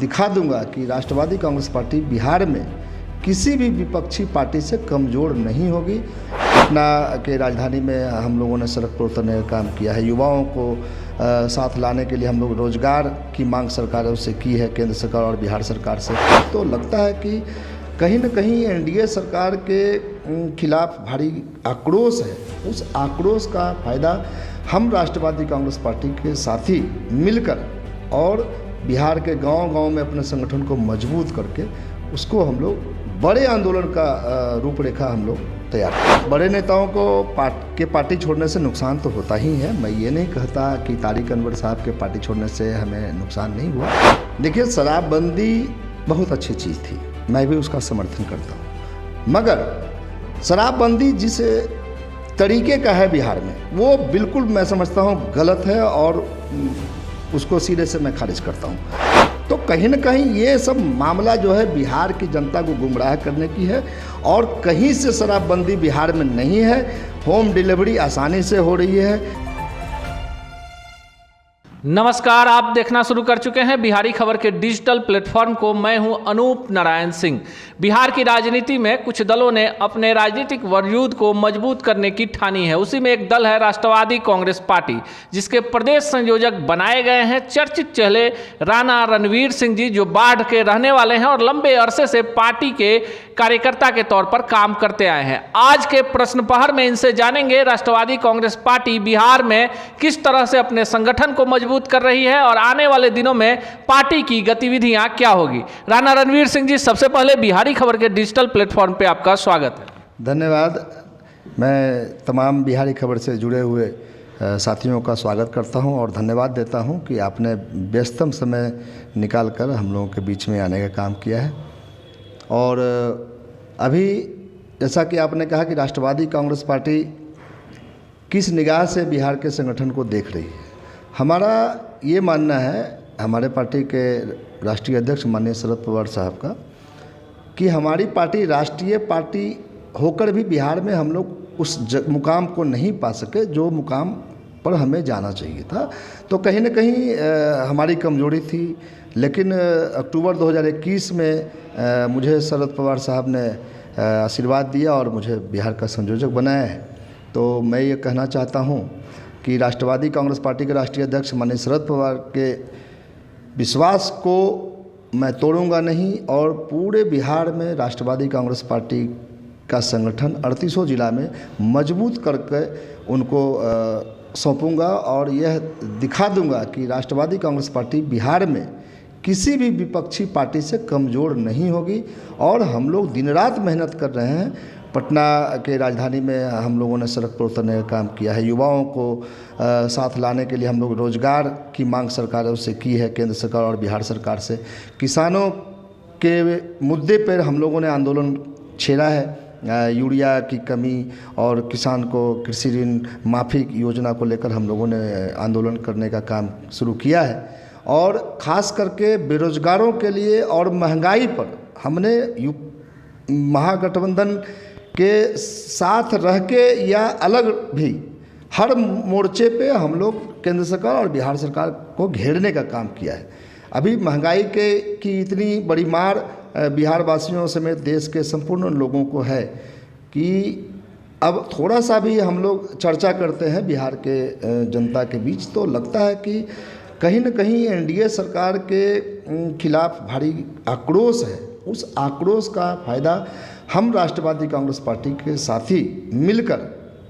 दिखा दूंगा कि राष्ट्रवादी कांग्रेस पार्टी बिहार में किसी भी विपक्षी पार्टी से कमज़ोर नहीं होगी। पटना के राजधानी में हम लोगों ने सड़क पर उतरने का काम किया है। युवाओं को साथ लाने के लिए हम लोग रोज़गार की मांग सरकारों से की है, केंद्र सरकार और बिहार सरकार से। तो लगता है कि कहीं न कहीं एनडीए सरकार के खिलाफ भारी आक्रोश है। उस आक्रोश का फ़ायदा हम राष्ट्रवादी कांग्रेस पार्टी के साथी मिलकर और बिहार के गांव-गांव में अपने संगठन को मजबूत करके उसको हम लोग बड़े आंदोलन का रूपरेखा हम लोग तैयार करें। बड़े नेताओं को पार्टी छोड़ने से नुकसान तो होता ही है। मैं ये नहीं कहता कि तारिक अनवर साहब के पार्टी छोड़ने से हमें नुकसान नहीं हुआ। देखिए, शराबबंदी बहुत अच्छी चीज़ थी, मैं भी उसका समर्थन करता हूँ, मगर शराबबंदी जिस तरीके का है बिहार में, वो बिल्कुल मैं समझता हूँ गलत है और उसको सिरे से मैं खारिज करता हूँ। तो कहीं न कहीं ये सब मामला जो है बिहार की जनता को गुमराह करने की है और कहीं से शराबबंदी बिहार में नहीं है। होम डिलीवरी आसानी से हो रही है। नमस्कार, आप देखना शुरू कर चुके हैं बिहारी खबर के डिजिटल प्लेटफॉर्म को। मैं हूं अनूप नारायण सिंह। बिहार की राजनीति में कुछ दलों ने अपने राजनीतिक वजूद को मजबूत करने की ठानी है। उसी में एक दल है राष्ट्रवादी कांग्रेस पार्टी, जिसके प्रदेश संयोजक बनाए गए हैं चर्चित चेहरे राणा रणवीर सिंह जी, जो बाढ़ के रहने वाले हैं और लंबे अरसे से पार्टी के कार्यकर्ता के तौर पर काम करते आए हैं। आज के प्रश्न पहर में इनसे जानेंगे राष्ट्रवादी कांग्रेस पार्टी बिहार में किस तरह से अपने संगठन को मजबूत कर रही है और आने वाले दिनों में पार्टी की गतिविधियां क्या होगी। राणा रणवीर सिंह जी, सबसे पहले बिहारी खबर के डिजिटल प्लेटफॉर्म पे आपका स्वागत है। धन्यवाद। मैं तमाम बिहारी खबर से जुड़े हुए साथियों का स्वागत करता हूं और धन्यवाद देता हूं कि आपने व्यस्तम समय निकाल कर हम लोगों के बीच में आने का काम किया है। और अभी जैसा कि आपने कहा कि राष्ट्रवादी कांग्रेस पार्टी किस निगाह से बिहार के संगठन को देख रही है, हमारा ये मानना है, हमारे पार्टी के राष्ट्रीय अध्यक्ष माननीय शरद पवार साहब का, कि हमारी पार्टी राष्ट्रीय पार्टी होकर भी बिहार में हम लोग उस मुकाम को नहीं पा सके जो मुकाम पर हमें जाना चाहिए था। तो कहीं न कहीं हमारी कमजोरी थी। लेकिन अक्टूबर 2021 में मुझे शरद पवार साहब ने आशीर्वाद दिया और मुझे बिहार का संयोजक बनाया है। तो मैं ये कहना चाहता हूँ कि राष्ट्रवादी कांग्रेस पार्टी के राष्ट्रीय अध्यक्ष माननीय शरद पवार के विश्वास को मैं तोड़ूंगा नहीं और पूरे बिहार में राष्ट्रवादी कांग्रेस पार्टी का संगठन 38 जिला में मजबूत करके उनको सौंपूंगा और यह दिखा दूंगा कि राष्ट्रवादी कांग्रेस पार्टी बिहार में किसी भी विपक्षी पार्टी से कमज़ोर नहीं होगी। और हम लोग दिन रात मेहनत कर रहे हैं। पटना के राजधानी में हम लोगों ने सड़क पर उतरने का काम किया है। युवाओं को साथ लाने के लिए हम लोग रोज़गार की मांग सरकारों से की है, केंद्र सरकार और बिहार सरकार से। किसानों के मुद्दे पर हम लोगों ने आंदोलन छेड़ा है। यूरिया की कमी और किसान को कृषि ऋण माफ़ी योजना को लेकर हम लोगों ने आंदोलन करने का काम शुरू किया है। और ख़ास करके बेरोज़गारों के लिए और महंगाई पर हमने महागठबंधन के साथ रह के या अलग भी हर मोर्चे पे हम लोग केंद्र सरकार और बिहार सरकार को घेरने का काम किया है। अभी महंगाई की इतनी बड़ी मार बिहार वासियों समेत देश के संपूर्ण लोगों को है कि अब थोड़ा सा भी हम लोग चर्चा करते हैं बिहार के जनता के बीच, तो लगता है कि कहीं न कहीं एनडीए सरकार के खिलाफ भारी आक्रोश है। उस आक्रोश का फ़ायदा हम राष्ट्रवादी कांग्रेस पार्टी के साथी मिलकर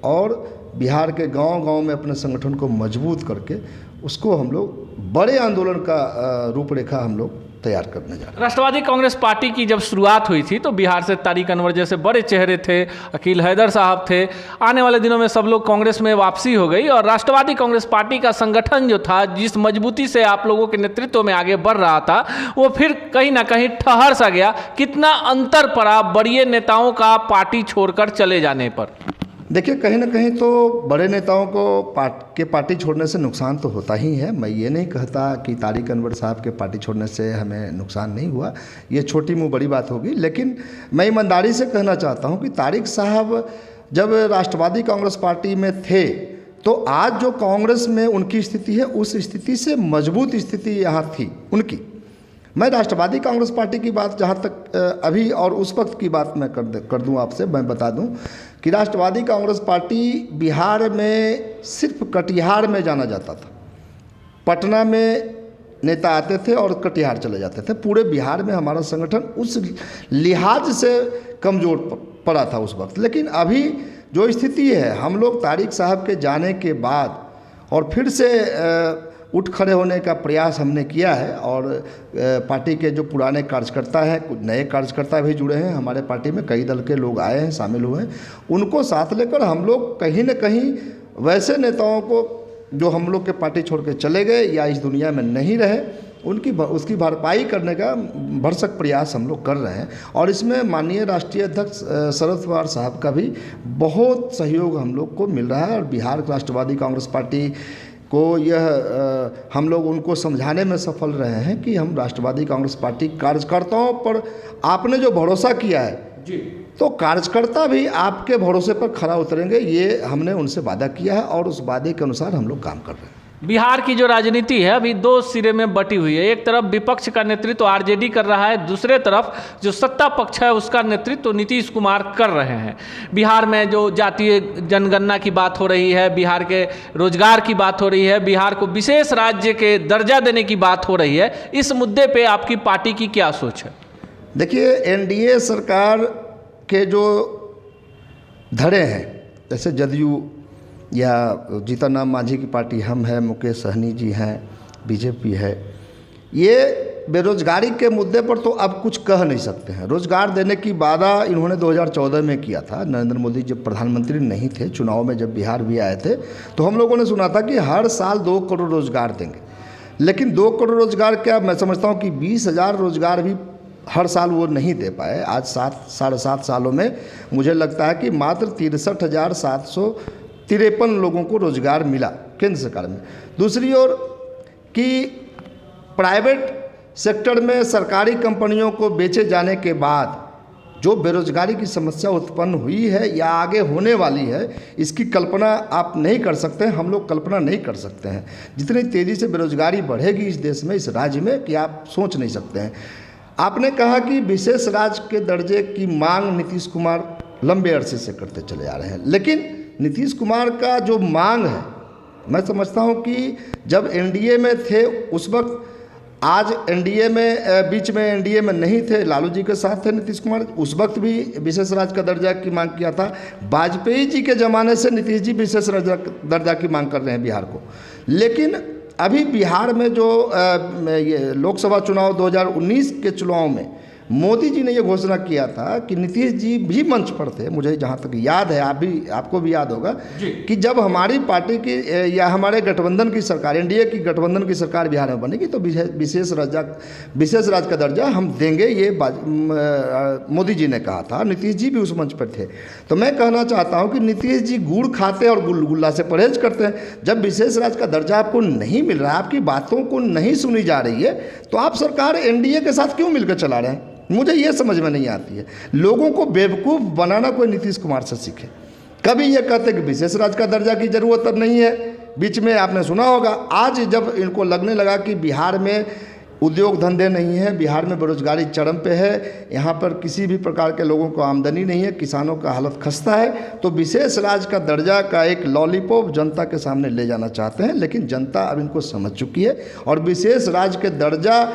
और बिहार के गांव-गांव में अपने संगठन को मजबूत करके उसको हम लोग बड़े आंदोलन का रूपरेखा हम लोग तैयार करने जा रहे हैं। राष्ट्रवादी कांग्रेस पार्टी की जब शुरुआत हुई थी तो बिहार से तारिक अनवर जैसे बड़े चेहरे थे, अकील हैदर साहब थे। आने वाले दिनों में सब लोग कांग्रेस में वापसी हो गई और राष्ट्रवादी कांग्रेस पार्टी का संगठन जो था, जिस मजबूती से आप लोगों के नेतृत्व में आगे बढ़ रहा था, वो फिर कहीं ना कहीं ठहर सा गया। कितना अंतर पड़ा बड़े नेताओं का पार्टी छोड़कर चले जाने पर? देखिए, कहीं ना कहीं तो बड़े नेताओं को पार्टी छोड़ने से नुकसान तो होता ही है। मैं ये नहीं कहता कि तारिक अनवर साहब के पार्टी छोड़ने से हमें नुकसान नहीं हुआ, ये छोटी मुँह बड़ी बात होगी। लेकिन मैं ईमानदारी से कहना चाहता हूँ कि तारिक साहब जब राष्ट्रवादी कांग्रेस पार्टी में थे तो आज जो कांग्रेस में उनकी स्थिति है, उस स्थिति से मजबूत स्थिति यहाँ थी उनकी। मैं राष्ट्रवादी कांग्रेस पार्टी की बात जहाँ तक अभी और उस वक्त की बात मैं कर दूँ आपसे, मैं बता दूँ कि राष्ट्रवादी कांग्रेस पार्टी बिहार में सिर्फ कटिहार में जाना जाता था। पटना में नेता आते थे और कटिहार चले जाते थे। पूरे बिहार में हमारा संगठन उस लिहाज से कमज़ोर पड़ा था उस वक्त। लेकिन अभी जो स्थिति है, हम लोग तारिक साहब के जाने के बाद और फिर से उठ खड़े होने का प्रयास हमने किया है और पार्टी के जो पुराने कार्यकर्ता हैं, कुछ नए कार्यकर्ता भी जुड़े हैं हमारे पार्टी में, कई दल के लोग आए हैं, शामिल हुए हैं, उनको साथ लेकर हम लोग कहीं न कहीं वैसे नेताओं को जो हम लोग के पार्टी छोड़ के चले गए या इस दुनिया में नहीं रहे, उसकी भरपाई करने का भरसक प्रयास हम लोग कर रहे हैं। और इसमें माननीय राष्ट्रीय अध्यक्ष शरद पवार साहब का भी बहुत सहयोग हम लोग को मिल रहा है। और बिहार राष्ट्रवादी कांग्रेस पार्टी को यह हम लोग उनको समझाने में सफल रहे हैं कि हम राष्ट्रवादी कांग्रेस पार्टी कार्यकर्ताओं पर आपने जो भरोसा किया है जी, तो कार्यकर्ता भी आपके भरोसे पर खरा उतरेंगे, ये हमने उनसे वादा किया है और उस वादे के अनुसार हम लोग काम कर रहे हैं। बिहार की जो राजनीति है अभी दो सिरे में बटी हुई है। एक तरफ विपक्ष का नेतृत्व आरजेडी कर रहा है, दूसरे तरफ जो सत्ता पक्ष है उसका नेतृत्व नीतीश कुमार कर रहे हैं। बिहार में जो जातीय जनगणना की बात हो रही है, बिहार के रोजगार की बात हो रही है, बिहार को विशेष राज्य के दर्जा देने की बात हो रही है, इस मुद्दे पर आपकी पार्टी की क्या सोच है? देखिए, एनडीए सरकार के जो धड़े हैं, जैसे जदयू या जीतन राम मांझी की पार्टी हम है, मुकेश सहनी जी हैं, बीजेपी है, ये बेरोजगारी के मुद्दे पर तो अब कुछ कह नहीं सकते हैं। रोजगार देने की वादा इन्होंने 2014 में किया था। नरेंद्र मोदी जब प्रधानमंत्री नहीं थे, चुनाव में जब बिहार भी आए थे, तो हम लोगों ने सुना था कि हर साल 2 करोड़ रोजगार देंगे। लेकिन 2 करोड़ रोजगार क्या, मैं समझता हूँ कि 20,000 रोजगार भी हर साल वो नहीं दे पाए। आज 7-7.5 सालों में मुझे लगता है कि मात्र 63,753 लोगों को रोजगार मिला केंद्र सरकार में। दूसरी ओर कि प्राइवेट सेक्टर में सरकारी कंपनियों को बेचे जाने के बाद जो बेरोजगारी की समस्या उत्पन्न हुई है या आगे होने वाली है, इसकी कल्पना आप नहीं कर सकते हैं, हम लोग कल्पना नहीं कर सकते हैं। जितनी तेज़ी से बेरोजगारी बढ़ेगी इस देश में, इस राज्य में, कि आप सोच नहीं सकते हैं। आपने कहा कि विशेष राज्य के दर्जे की मांग नीतीश कुमार लंबे अरसे से करते चले आ रहे हैं, लेकिन नीतीश कुमार का जो मांग है, मैं समझता हूं कि जब एनडीए में थे उस वक्त, आज एनडीए में बीच में एनडीए में नहीं थे, लालू जी के साथ थे नीतीश कुमार, उस वक्त भी विशेष राज्य का दर्जा की मांग किया था। वाजपेयी जी के ज़माने से नीतीश जी विशेष दर्जा की मांग कर रहे हैं बिहार को। लेकिन अभी बिहार में जो ये लोकसभा चुनाव 2019 के चुनाव में मोदी जी ने ये घोषणा किया था कि नीतीश जी भी मंच पर थे, मुझे जहाँ तक याद है, आपको भी याद होगा कि जब हमारी पार्टी की या हमारे गठबंधन की सरकार, एनडीए की गठबंधन की सरकार बिहार में बनेगी तो विशेष राज्य का दर्जा हम देंगे, ये मोदी जी ने कहा था। नीतीश जी भी उस मंच पर थे। तो मैं कहना चाहता हूँ कि नीतीश जी गुड़ खाते और गुलगुल्ला से परहेज करते हैं। जब विशेष राज्य का दर्जा आपको नहीं मिल रहा है, आपकी बातों को नहीं सुनी जा रही है, तो आप सरकार एनडीए के साथ क्यों मिलकर चला रहे हैं? मुझे ये समझ में नहीं आती है। लोगों को बेवकूफ़ बनाना कोई नीतीश कुमार से सीखे। कभी ये कहते कि विशेष राज्य का दर्जा की ज़रूरत अब नहीं है, बीच में आपने सुना होगा, आज जब इनको लगने लगा कि बिहार में उद्योग धंधे नहीं है, बिहार में बेरोजगारी चरम पे है, यहाँ पर किसी भी प्रकार के लोगों को आमदनी नहीं है, किसानों का हालत खस्ता है, तो विशेष राज्य का दर्जा का एक लॉलीपॉप जनता के सामने ले जाना चाहते हैं। लेकिन जनता अब इनको समझ चुकी है और विशेष राज्य के दर्जा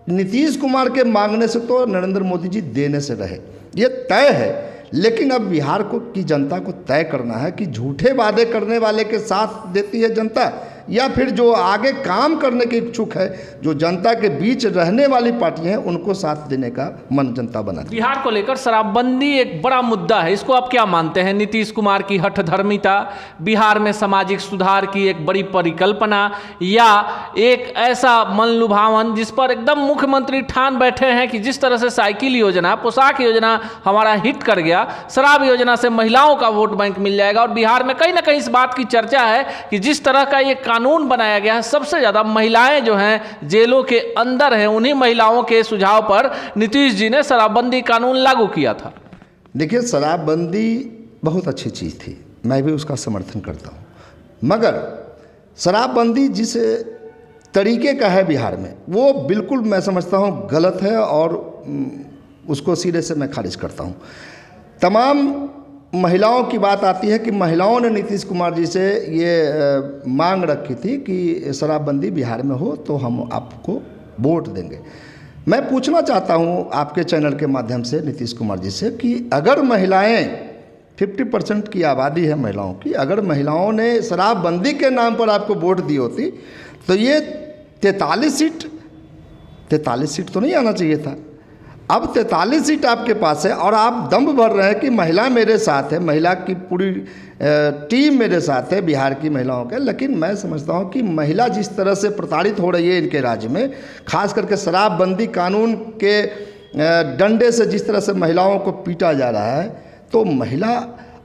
नीतीश कुमार के मांगने से तो नरेंद्र मोदी जी देने से रहे, ये तय है। लेकिन अब बिहार को की जनता को तय करना है कि झूठे वादे करने वाले के साथ देती है जनता, या फिर जो आगे काम करने के इच्छुक है, जो जनता के बीच रहने वाली पार्टियां हैं, उनको साथ देने का मन जनता बना। बिहार को लेकर शराबबंदी एक बड़ा मुद्दा है, इसको आप क्या मानते हैं? नीतीश कुमार की हठधर्मिता, बिहार में सामाजिक सुधार की एक बड़ी परिकल्पना, या एक ऐसा मन लुभावन जिस पर एकदम मुख्यमंत्री ठान बैठे हैं कि जिस तरह से साइकिल योजना, पोशाक योजना हमारा हिट कर गया, शराब योजना से महिलाओं का वोट बैंक मिल जाएगा। और बिहार में कहीं ना कहीं इस बात की चर्चा है कि जिस तरह का ये कानून बनाया गया है, सबसे ज़्यादा महिलाएं जो हैं जेलों के अंदर हैं, उन्हीं महिलाओं के सुझाव पर नीतीश जी ने शराबबंदी कानून लागू किया था। देखिए, शराबबंदी बहुत अच्छी चीज़ थी, मैं भी उसका समर्थन करता हूँ, मगर शराबबंदी जिस तरीके का है बिहार में, वो बिल्कुल मैं समझता हूँ गलत है और उसको सिरे से मैं खारिज करता हूँ। तमाम महिलाओं की बात आती है कि महिलाओं ने नीतीश कुमार जी से ये मांग रखी थी कि शराबबंदी बिहार में हो तो हम आपको वोट देंगे। मैं पूछना चाहता हूँ आपके चैनल के माध्यम से नीतीश कुमार जी से कि अगर महिलाएं 50% की आबादी है महिलाओं की, अगर महिलाओं ने शराबबंदी के नाम पर आपको वोट दी होती तो ये 43 सीट तो नहीं आना चाहिए था। अब 43 सीट आपके पास है और आप दम भर रहे हैं कि महिला मेरे साथ है, महिला की पूरी टीम मेरे साथ है बिहार की महिलाओं के। लेकिन मैं समझता हूं कि महिला जिस तरह से प्रताड़ित हो रही है इनके राज्य में, खास करके शराबबंदी कानून के डंडे से जिस तरह से महिलाओं को पीटा जा रहा है, तो महिला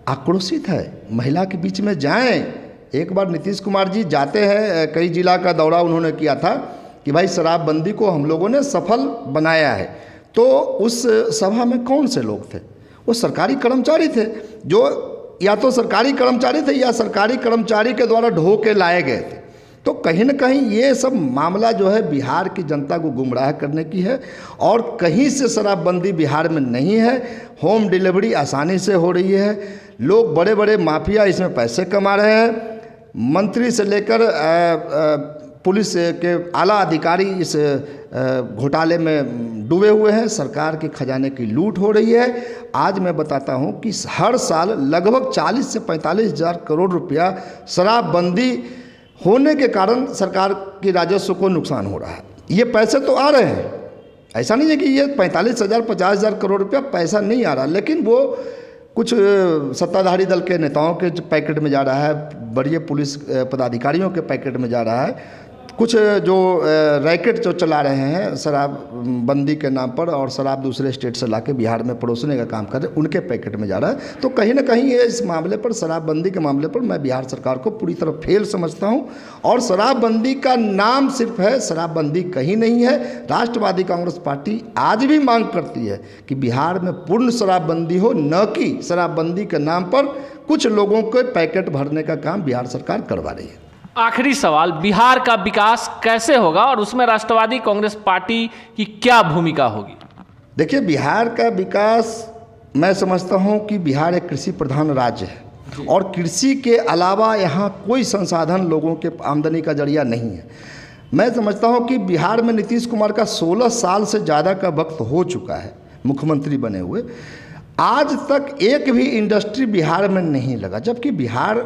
आक्रोशित है। महिला के बीच में जाएं। एक बार नीतीश कुमार जी जाते हैं, कई जिला का दौरा उन्होंने किया था कि भाई शराबबंदी को हम लोगों ने सफल बनाया है। तो उस सभा में कौन से लोग थे? वो सरकारी कर्मचारी थे, जो या तो सरकारी कर्मचारी थे या सरकारी कर्मचारी के द्वारा ढो के लाए गए थे। तो कहीं न कहीं ये सब मामला जो है बिहार की जनता को गुमराह करने की है और कहीं से शराबबंदी बिहार में नहीं है। होम डिलीवरी आसानी से हो रही है, लोग बड़े बड़े माफिया इसमें पैसे कमा रहे हैं, मंत्री से लेकर पुलिस के आला अधिकारी इस घोटाले में डूबे हुए हैं, सरकार के खजाने की लूट हो रही है। आज मैं बताता हूं कि हर साल लगभग 40 से 45 हज़ार करोड़ रुपया शराबबंदी होने के कारण सरकार के राजस्व को नुकसान हो रहा है। ये पैसे तो आ रहे हैं, ऐसा नहीं है कि ये 45,000 50,000 करोड़ रुपया पैसा नहीं आ रहा, लेकिन वो कुछ सत्ताधारी दल के नेताओं के पैकेट में जा रहा है, बड़े पुलिस पदाधिकारियों के पैकेट में जा रहा है, कुछ जो रैकेट जो चला रहे हैं शराबबंदी के नाम पर और शराब दूसरे स्टेट से लाके बिहार में परोसने का काम कर रहे हैं, उनके पैकेट में जा रहा है। तो कहीं ना कहीं ये इस मामले पर, शराबबंदी के मामले पर मैं बिहार सरकार को पूरी तरह फेल समझता हूं। और शराबबंदी का नाम सिर्फ है, शराबबंदी कहीं नहीं है। राष्ट्रवादी कांग्रेस पार्टी आज भी मांग करती है कि बिहार में पूर्ण शराबबंदी हो, न कि शराबबंदी के नाम पर कुछ लोगों के पैकेट भरने का काम बिहार सरकार करवा रही है। आखिरी सवाल, बिहार का विकास कैसे होगा और उसमें राष्ट्रवादी कांग्रेस पार्टी की क्या भूमिका होगी? देखिए, बिहार का विकास मैं समझता हूं कि बिहार एक कृषि प्रधान राज्य है और कृषि के अलावा यहाँ कोई संसाधन लोगों के आमदनी का जरिया नहीं है। मैं समझता हूं कि बिहार में नीतीश कुमार का 16 साल से ज़्यादा का वक्त हो चुका है मुख्यमंत्री बने हुए, आज तक एक भी इंडस्ट्री बिहार में नहीं लगा, जबकि बिहार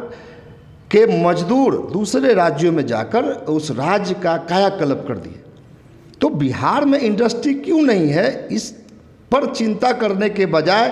के मजदूर दूसरे राज्यों में जाकर उस राज्य का कायाकल्प कर दिए। तो बिहार में इंडस्ट्री क्यों नहीं है, इस पर चिंता करने के बजाय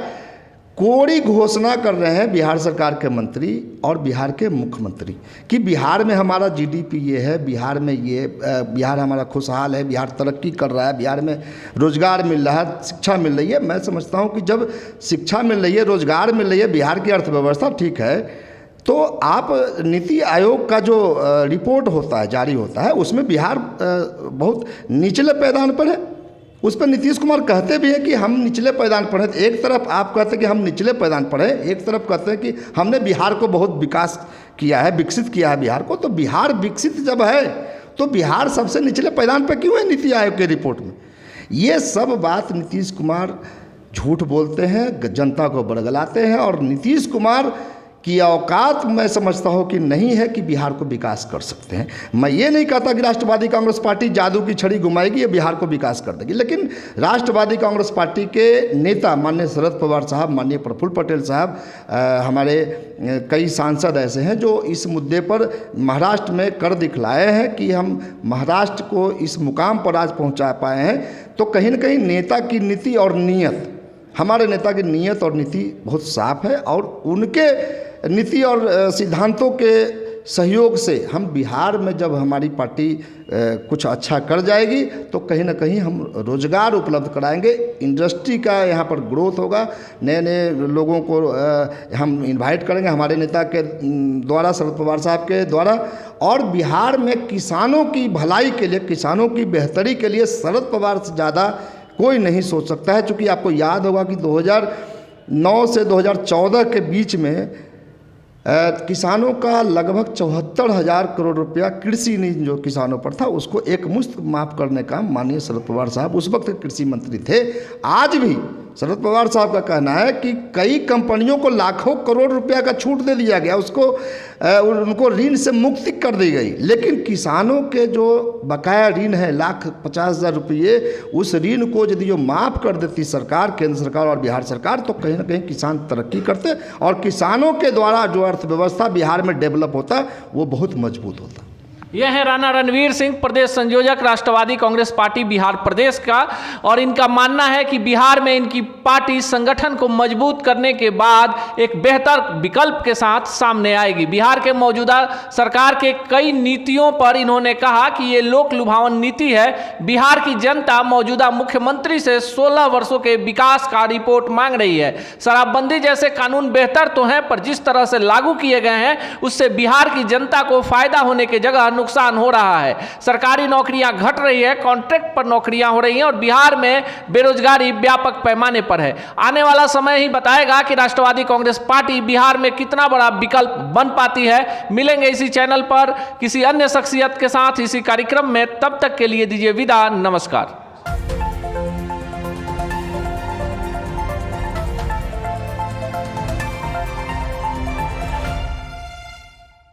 कोरी घोषणा कर रहे हैं बिहार सरकार के मंत्री और बिहार के मुख्यमंत्री कि बिहार में हमारा जीडीपी ये है, बिहार में ये, बिहार हमारा खुशहाल है, बिहार तरक्की कर रहा है, बिहार में रोजगार मिल रहा है, शिक्षा मिल रही है। मैं समझता हूँ कि जब शिक्षा मिल रही है, रोजगार मिल रही है, बिहार की अर्थव्यवस्था ठीक है, तो आप नीति आयोग का जो रिपोर्ट होता है, जारी होता है, उसमें बिहार बहुत निचले पैदान पर है। उस पर नीतीश कुमार कहते भी हैं कि हम निचले पैदान पर हैं। एक तरफ आप कहते हैं कि हम निचले पैदान पर हैं, एक तरफ कहते हैं कि हमने बिहार को बहुत विकास किया है, विकसित किया है बिहार को। तो बिहार विकसित जब है तो बिहार सबसे निचले पैदान पर क्यों है नीति आयोग के रिपोर्ट में? ये सब बात नीतीश कुमार झूठ बोलते हैं, जनता को बरगलाते हैं और नीतीश कुमार की औकात मैं समझता हूँ कि नहीं है कि बिहार को विकास कर सकते हैं। मैं ये नहीं कहता कि राष्ट्रवादी कांग्रेस पार्टी जादू की छड़ी घुमाएगी या बिहार को विकास कर देगी, लेकिन राष्ट्रवादी कांग्रेस पार्टी के नेता माननीय शरद पवार साहब, माननीय प्रफुल्ल पटेल साहब, हमारे कई सांसद ऐसे हैं जो इस मुद्दे पर महाराष्ट्र में कर दिखलाए हैं कि हम महाराष्ट्र को इस मुकाम पर आज पहुँचा पाए हैं। तो कहीं ना कहीं नेता की नीति और नीयत, हमारे नेता की नीयत और नीति बहुत साफ है और उनके नीति और सिद्धांतों के सहयोग से हम बिहार में जब हमारी पार्टी कुछ अच्छा कर जाएगी तो कहीं ना कहीं हम रोजगार उपलब्ध कराएंगे, इंडस्ट्री का यहाँ पर ग्रोथ होगा, नए नए लोगों को हम इनवाइट करेंगे हमारे नेता के द्वारा, शरद पवार साहब के द्वारा। और बिहार में किसानों की भलाई के लिए, किसानों की बेहतरी के लिए शरद पवार से ज़्यादा कोई नहीं सोच सकता है। चूँकि आपको याद होगा कि 2009 से 2014 के बीच में किसानों का लगभग 74,000 करोड़ रुपया कृषि ऋण जो किसानों पर था उसको एक मुश्त माफ़ करने का माननीय शरद पवार साहब उस वक्त कृषि मंत्री थे। आज भी शरद पवार साहब का कहना है कि कई कंपनियों को लाखों करोड़ रुपया का छूट दे दिया गया, उसको उनको ऋण से मुक्ति कर दी गई, लेकिन किसानों के जो बकाया ऋण है 1,50,000 रुपये, उस ऋण को यदि जो माफ़ कर देती सरकार, केंद्र सरकार और बिहार सरकार, तो कहीं ना कहीं किसान तरक्की करते और किसानों के द्वारा जो अर्थव्यवस्था बिहार में डेवलप होता वो बहुत मजबूत होता। यह है राणा रणवीर सिंह, प्रदेश संयोजक राष्ट्रवादी कांग्रेस पार्टी बिहार प्रदेश का, और इनका मानना है कि बिहार में इनकी पार्टी संगठन को मजबूत करने के बाद एक बेहतर विकल्प के साथ सामने आएगी। बिहार के मौजूदा सरकार के कई नीतियों पर इन्होंने कहा कि ये लोक लुभावन नीति है। बिहार की जनता मौजूदा मुख्यमंत्री से 16 वर्षों के विकास का रिपोर्ट मांग रही है। शराबबंदी जैसे कानून बेहतर तो हैं, पर जिस तरह से लागू किए गए हैं उससे बिहार की जनता को फायदा होने के जगह नुकसान हो रहा है। सरकारी नौकरियां घट रही है, कॉन्ट्रैक्ट पर नौकरियां हो रही हैं और बिहार में बेरोजगारी व्यापक पैमाने पर है। आने वाला समय ही बताएगा कि राष्ट्रवादी कांग्रेस पार्टी बिहार में कितना बड़ा विकल्प बन पाती है। मिलेंगे इसी चैनल पर किसी अन्य शख्सियत के साथ इसी कार्यक्रम में, तब तक के लिए दीजिए विदा, नमस्कार।